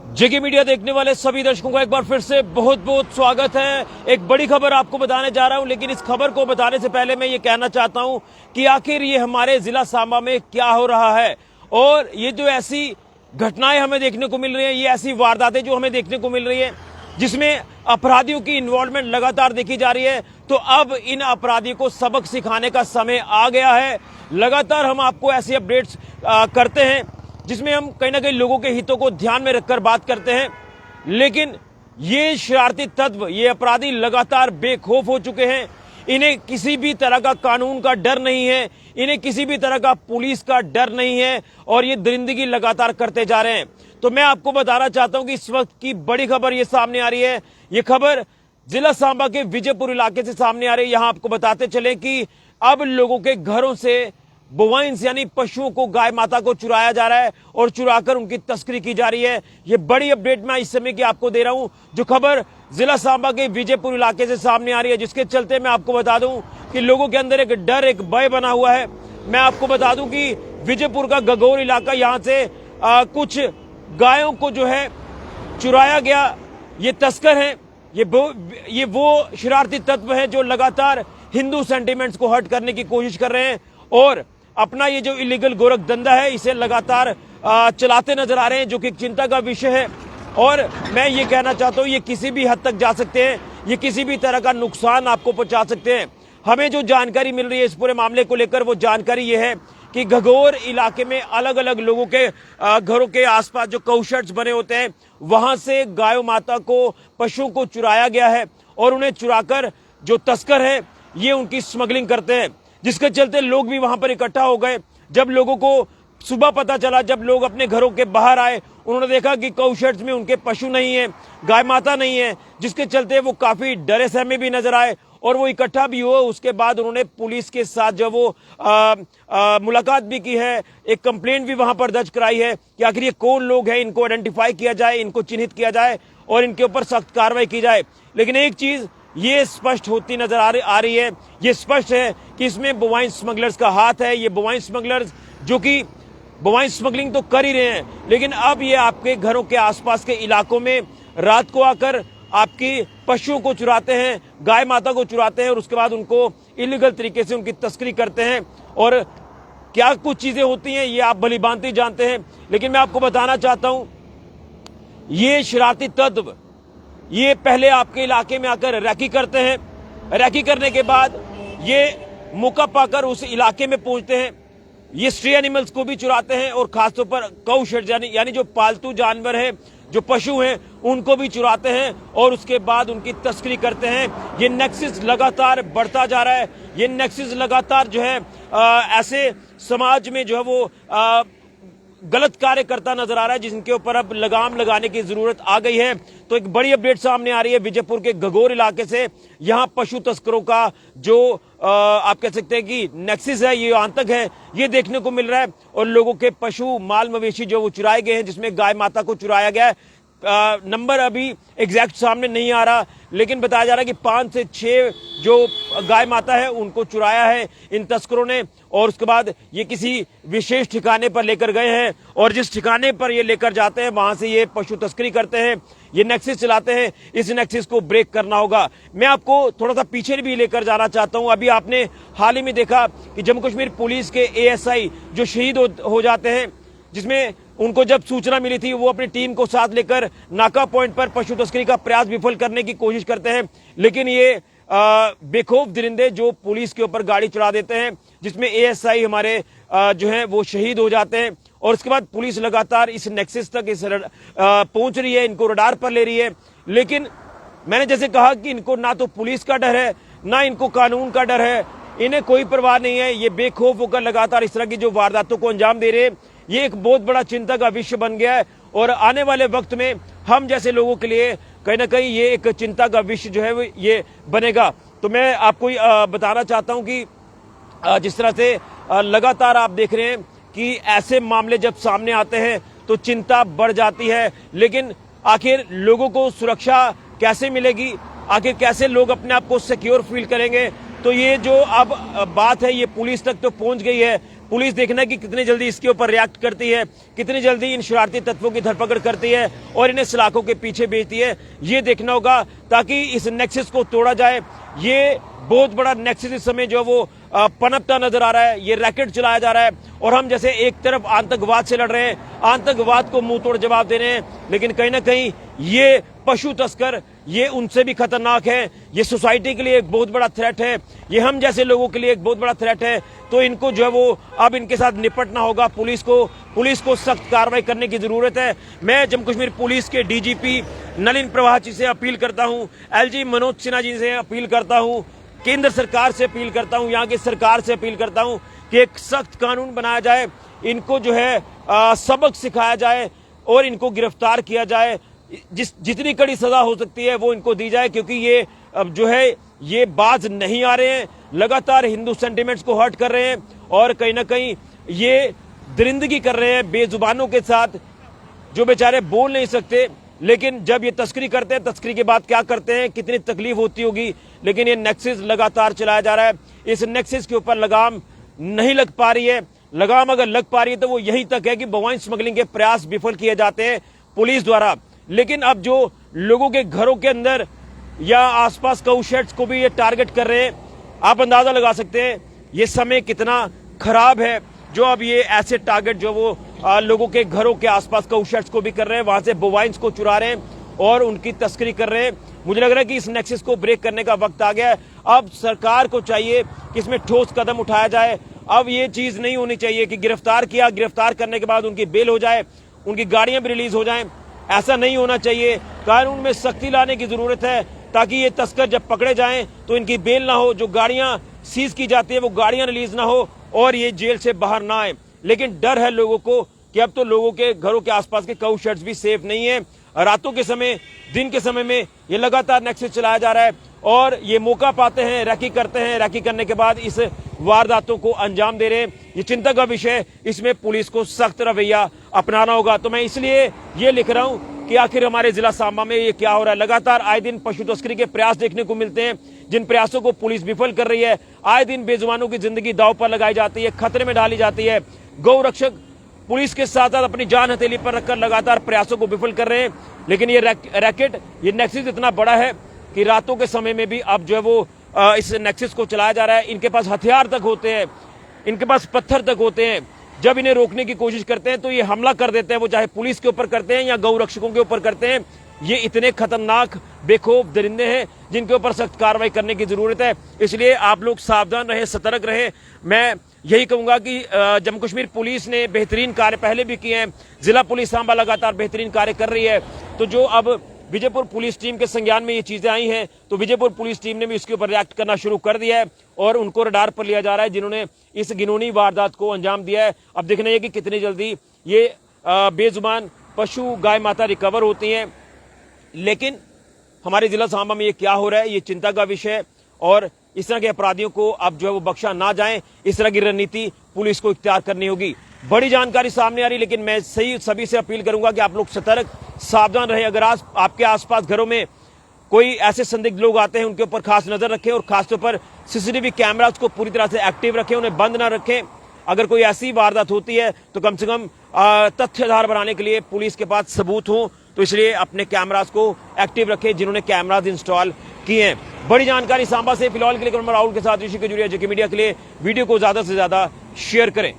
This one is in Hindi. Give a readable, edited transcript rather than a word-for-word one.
जेके मीडिया देखने वाले सभी दर्शकों का एक बार फिर से बहुत बहुत स्वागत है। एक बड़ी खबर आपको बताने जा रहा हूं, लेकिन इस खबर को बताने से पहले मैं ये कहना चाहता हूं कि आखिर ये हमारे जिला सांबा में क्या हो रहा है और ये जो ऐसी घटनाएं हमें देखने को मिल रही है, ये ऐसी वारदातें जो हमें देखने को मिल रही है जिसमें अपराधियों की इन्वॉल्वमेंट लगातार देखी जा रही है। तो अब इन अपराधियों को सबक सिखाने का समय आ गया है। लगातार हम आपको ऐसे अपडेट्स करते हैं जिसमें हम कहीं ना कहीं लोगों के हितों को ध्यान में रखकर बात करते हैं, लेकिन ये शरारती तत्व, ये अपराधी लगातार बेखौफ हो चुके हैं। इन्हें किसी भी तरह का कानून का डर नहीं है, इन्हें किसी भी तरह का पुलिस का डर नहीं है और ये दरिंदगी लगातार करते जा रहे हैं। तो मैं आपको बताना चाहता हूं कि इस वक्त की बड़ी खबर ये सामने आ रही है। ये खबर जिला सांबा के विजयपुर इलाके से सामने आ रही है। यहां आपको बताते चले कि अब लोगों के घरों से बोवाइंस यानी पशुओं को, गाय माता को चुराया जा रहा है और चुराकर उनकी तस्करी की जा रही है। ये बड़ी अपडेट मैं इस समय की आपको दे रहा हूं, जो खबर जिला सांबा के विजयपुर इलाके से सामने आ रही है, जिसके चलते मैं आपको बता दूं कि लोगों के अंदर एक डर, एक भय बना हुआ है। मैं आपको बता दूं कि विजयपुर का गगोर इलाका, यहां से कुछ गायों को जो है चुराया गया। ये तस्कर हैं, ये वो शरारती तत्व है जो लगातार हिंदू सेंटिमेंट्स को हर्ट करने की कोशिश कर रहे हैं और अपना ये जो इलीगल गोरख धंधा है इसे लगातार चलाते नजर आ रहे हैं, जो कि चिंता का विषय है। और मैं ये कहना चाहता हूं, ये किसी भी हद तक जा सकते हैं, ये किसी भी तरह का नुकसान आपको पहुंचा सकते हैं। हमें जो जानकारी मिल रही है इस पूरे मामले को लेकर, वो जानकारी ये है कि घगोर इलाके में अलग अलग लोगों के घरों के आसपास जो काउशेड्स बने होते हैं, वहां से गायों माता को, पशुओं को चुराया गया है और उन्हें चुराकर जो तस्कर है ये उनकी स्मगलिंग करते हैं, जिसके चलते लोग भी वहां पर इकट्ठा हो गए। जब लोगों को सुबह पता चला, जब लोग अपने घरों के बाहर आए, उन्होंने देखा कि काउशेड्स में उनके पशु नहीं है, गाय माता नहीं है, जिसके चलते वो काफी डरे सहमे भी नजर आए और वो इकट्ठा भी हुए। उसके बाद उन्होंने पुलिस के साथ जब वो मुलाकात भी की है, एक कंप्लेंट भी वहां पर दर्ज कराई है कि आखिर ये कौन लोग हैं, इनको आइडेंटिफाई किया जाए, इनको चिन्हित किया जाए और इनके ऊपर सख्त कार्रवाई की जाए। लेकिन एक चीज ये स्पष्ट होती नजर आ रही है, ये स्पष्ट है कि इसमें बोवाइन स्मगलर्स का हाथ है। ये बोवाइन स्मगलर्स जो कि बोवाइन स्मगलिंग तो कर ही रहे हैं, लेकिन अब ये आपके घरों के आसपास के इलाकों में रात को आकर आपकी पशुओं को चुराते हैं, गाय माता को चुराते हैं और उसके बाद उनको इलीगल तरीके से उनकी तस्करी करते हैं। और क्या कुछ चीजें होती हैं ये आप भलीभांति जानते हैं, लेकिन मैं आपको बताना चाहता हूं, ये शरारती तत्व ये पहले आपके इलाके में आकर रैकी करते हैं, रैकी करने के बाद ये मौका पाकर उस इलाके में पहुंचते हैं, ये स्ट्रे एनिमल्स को भी चुराते हैं और खासतौर पर काउशेड यानी जो पालतू जानवर है, जो पशु हैं, उनको भी चुराते हैं और उसके बाद उनकी तस्करी करते हैं। ये नेक्सस लगातार बढ़ता जा रहा है। ये नेक्सस लगातार जो है ऐसे समाज में जो है वो गलत कार्य करता नजर आ रहा है, जिनके ऊपर अब लगाम लगाने की जरूरत आ गई है। तो एक बड़ी अपडेट सामने आ रही है विजयपुर के घगोर इलाके से। यहां पशु तस्करों का जो आप कह सकते हैं कि नेक्सस है, ये आतंक है, ये देखने को मिल रहा है और लोगों के पशु, माल मवेशी जो वो चुराए गए हैं, जिसमें गाय माता को चुराया गया है। नंबर अभी एग्जैक्ट सामने नहीं आ रहा, लेकिन बताया जा रहा है कि 5 से 6 जो गाय माता है उनको चुराया है इन तस्करों ने और उसके बाद ये किसी विशेष ठिकाने पर लेकर गए हैं और जिस ठिकाने पर ये लेकर जाते हैं वहां से ये पशु तस्करी करते हैं, ये नेक्सस चलाते हैं। इस नेक्सस को ब्रेक करना होगा। मैं आपको थोड़ा सा पीछे भी लेकर जाना चाहता हूं। अभी आपने हाल ही में देखा कि जम्मू कश्मीर पुलिस के एएसआई जो शहीद हो जाते हैं, जिसमें उनको जब सूचना मिली थी, वो अपनी टीम को साथ लेकर नाका पॉइंट पर पशु तस्करी का प्रयास विफल करने की कोशिश करते हैं, लेकिन ये बेखौफ दरिंदे जो पुलिस के ऊपर गाड़ी चढ़ा देते हैं, जिसमें एएसआई हमारे जो है वो शहीद हो जाते हैं और उसके बाद पुलिस लगातार इस नेक्सस तक पहुंच रही है, इनको रडार पर ले रही है। लेकिन मैंने जैसे कहा कि इनको ना तो पुलिस का डर है, ना इनको कानून का डर है, इन्हें कोई परवाह नहीं है। ये बेखौफ होकर लगातार इस तरह की जो वारदातों को अंजाम दे रहे हैं, ये एक बहुत बड़ा चिंता का विषय बन गया है और आने वाले वक्त में हम जैसे लोगों के लिए कहीं ना कहीं ये एक चिंता का विषय जो है ये बनेगा। तो मैं आपको बताना चाहता हूं कि जिस तरह से लगातार आप देख रहे हैं कि ऐसे मामले जब सामने आते हैं तो चिंता बढ़ जाती है, लेकिन आखिर लोगों को सुरक्षा कैसे मिलेगी, आखिर कैसे लोग अपने आप को सिक्योर फील करेंगे। तो ये जो अब बात है ये पुलिस तक तो पहुंच गई है, पुलिस देखना है कि कितनी जल्दी इसके ऊपर रिएक्ट करती है, कितनी जल्दी इन शरारती तत्वों की धरपकड़ करती है और इन्हें सलाखों के पीछे भेजती है। ये देखना होगा ताकि इस नेक्सस को तोड़ा जाए। ये बहुत बड़ा नेक्सस इस समय जो वो पनपता नजर आ रहा है, ये रैकेट चलाया जा रहा है और हम जैसे एक तरफ आतंकवाद से लड़ रहे हैं, आतंकवाद को मुंह तोड़ जवाब दे रहे हैं, लेकिन कहीं ना कहीं ये पशु तस्कर ये उनसे भी खतरनाक है। ये सोसाइटी के लिए एक बहुत बड़ा थ्रेट है, ये हम जैसे लोगों के लिए एक बहुत बड़ा थ्रेट है। तो इनको जो है वो अब इनके साथ निपटना होगा। पुलिस को सख्त कार्रवाई करने की जरूरत है। मैं जम्मू कश्मीर पुलिस के डीजीपी नलिन प्रवाह जी से अपील करता हूं, एलजी मनोज सिन्हा जी से अपील करता हूं, केंद्र सरकार से अपील करता हूं, यहाँ की सरकार से अपील करता हूं कि एक सख्त कानून बनाया जाए, इनको जो है सबक सिखाया जाए और इनको गिरफ्तार किया जाए। जितनी कड़ी सजा हो सकती है वो इनको दी जाए, क्योंकि ये अब जो है ये बाज नहीं आ रहे हैं, लगातार हिंदू सेंटिमेंट्स को हर्ट कर रहे हैं और कहीं ना कहीं ये दरिंदगी कर रहे हैं बेजुबानों के साथ, जो बेचारे बोल नहीं सकते। लेकिन जब ये तस्करी करते हैं, तस्करी के बाद क्या करते हैं, कितनी तकलीफ होती होगी। लेकिन ये नेक्सस लगातार चलाया जा रहा है। इस नेक्सस के ऊपर लगाम नहीं लग पा रही है। लगाम अगर लग पा रही है तो वो यहीं तक है कि बवाइन स्मगलिंग के प्रयास विफल किए जाते हैं पुलिस द्वारा। लेकिन अब जो लोगों के घरों के अंदर या आसपास काऊ शेड्स को भी ये टारगेट कर रहे हैं, आप अंदाजा लगा सकते हैं ये समय कितना खराब है। जो अब ये ऐसे टारगेट जो वो लोगों के घरों के आसपास काऊ शेड्स को भी कर रहे हैं, वहां से बोवाइंस को चुरा रहे हैं और उनकी तस्करी कर रहे हैं। मुझे लग रहा है कि इस नेक्सस को ब्रेक करने का वक्त आ गया है। अब सरकार को चाहिए कि इसमें ठोस कदम उठाया जाए। अब ये चीज नहीं होनी चाहिए कि गिरफ्तार किया, गिरफ्तार करने के बाद उनकी बेल हो जाए, उनकी गाड़ियां भी रिलीज हो जाएं। ऐसा नहीं होना चाहिए। कानून में सख्ती लाने की जरूरत है ताकि ये तस्कर जब पकड़े जाएं तो इनकी बेल ना हो, जो गाड़ियां सीज की जाती है वो गाड़ियां रिलीज ना हो और ये जेल से बाहर ना आए। लेकिन डर है लोगों को कि अब तो लोगों के घरों के आसपास के काऊ शेड्स भी सेफ नहीं है। रातों के समय, दिन के समय में ये लगातार नेक्सस चलाया जा रहा है और ये मौका पाते हैं, रैकी करते हैं, रैकी करने के बाद इस वारदातों को अंजाम दे रहे हैं। ये चिंता का विषय, इसमें पुलिस को सख्त रवैया अपनाना होगा। तो मैं इसलिए ये लिख रहा हूं कि आखिर हमारे जिला सांबा में ये क्या हो रहा है। लगातार आए दिन पशु तस्करी के प्रयास देखने को मिलते हैं, जिन प्रयासों को पुलिस विफल कर रही है। आए दिन बेजुबानों की जिंदगी दांव पर लगाई जाती है, खतरे में डाली जाती है। गौ रक्षक पुलिस के साथ साथ अपनी जान हथेली पर रखकर लगातार प्रयासों को विफल कर रहे हैं। लेकिन ये रैकेट, ये नेक्सस इतना बड़ा है कि रातों के समय में भी अब जो है वो इस नेक्सस को चलाया जा रहा है। इनके पास हथियार तक होते हैं, इनके पास पत्थर तक होते हैं। जब इन्हें रोकने की कोशिश करते हैं तो ये हमला कर देते हैं, वो चाहे पुलिस के ऊपर करते हैं या गौ रक्षकों के ऊपर करते हैं। ये इतने खतरनाक बेखौफ दरिंदे हैं जिनके ऊपर सख्त कार्रवाई करने की जरूरत है। इसलिए आप लोग सावधान रहे, सतर्क रहे। मैं यही कहूंगा कि जम्मू कश्मीर पुलिस ने बेहतरीन कार्य पहले भी किए हैं, जिला पुलिस सांबा लगातार बेहतरीन कार्य कर रही है। तो जो अब विजयपुर पुलिस टीम के संज्ञान में ये चीजें आई हैं, तो विजयपुर पुलिस टीम ने भी इसके ऊपर रिएक्ट करना शुरू कर दिया है और उनको रडार पर लिया जा रहा है जिन्होंने इस घिनौनी वारदात को अंजाम दिया है। अब देखना है कि कितनी जल्दी ये बेजुबान पशु गाय माता रिकवर होती हैं। लेकिन हमारे जिला सांबा में ये क्या हो रहा है, ये चिंता का विषय है और इस तरह के अपराधियों को अब जो है वो बख्शा ना जाए, इस तरह की रणनीति पुलिस को इख्तियार करनी होगी। बड़ी जानकारी सामने आ रही, लेकिन मैं सभी से अपील करूंगा कि आप लोग सतर्क, सावधान रहे। अगर आपके आसपास घरों में कोई ऐसे संदिग्ध लोग आते हैं, उनके ऊपर खास नजर रखें और खासतौर पर सीसीटीवी कैमरास को पूरी तरह से एक्टिव रखें, उन्हें बंद ना रखें। अगर कोई ऐसी वारदात होती है तो कम से कम तथ्य आधार बनाने के लिए पुलिस के पास सबूत हो, तो इसलिए अपने कैमरास को एक्टिव रखें जिन्होंने कैमरास इंस्टॉल किए हैं। बड़ी जानकारी सांबा से फिलहाल के लिए राहुल के साथ ऋषि कजूरिया, जेके मीडिया के लिए। वीडियो को ज्यादा से ज्यादा शेयर करें।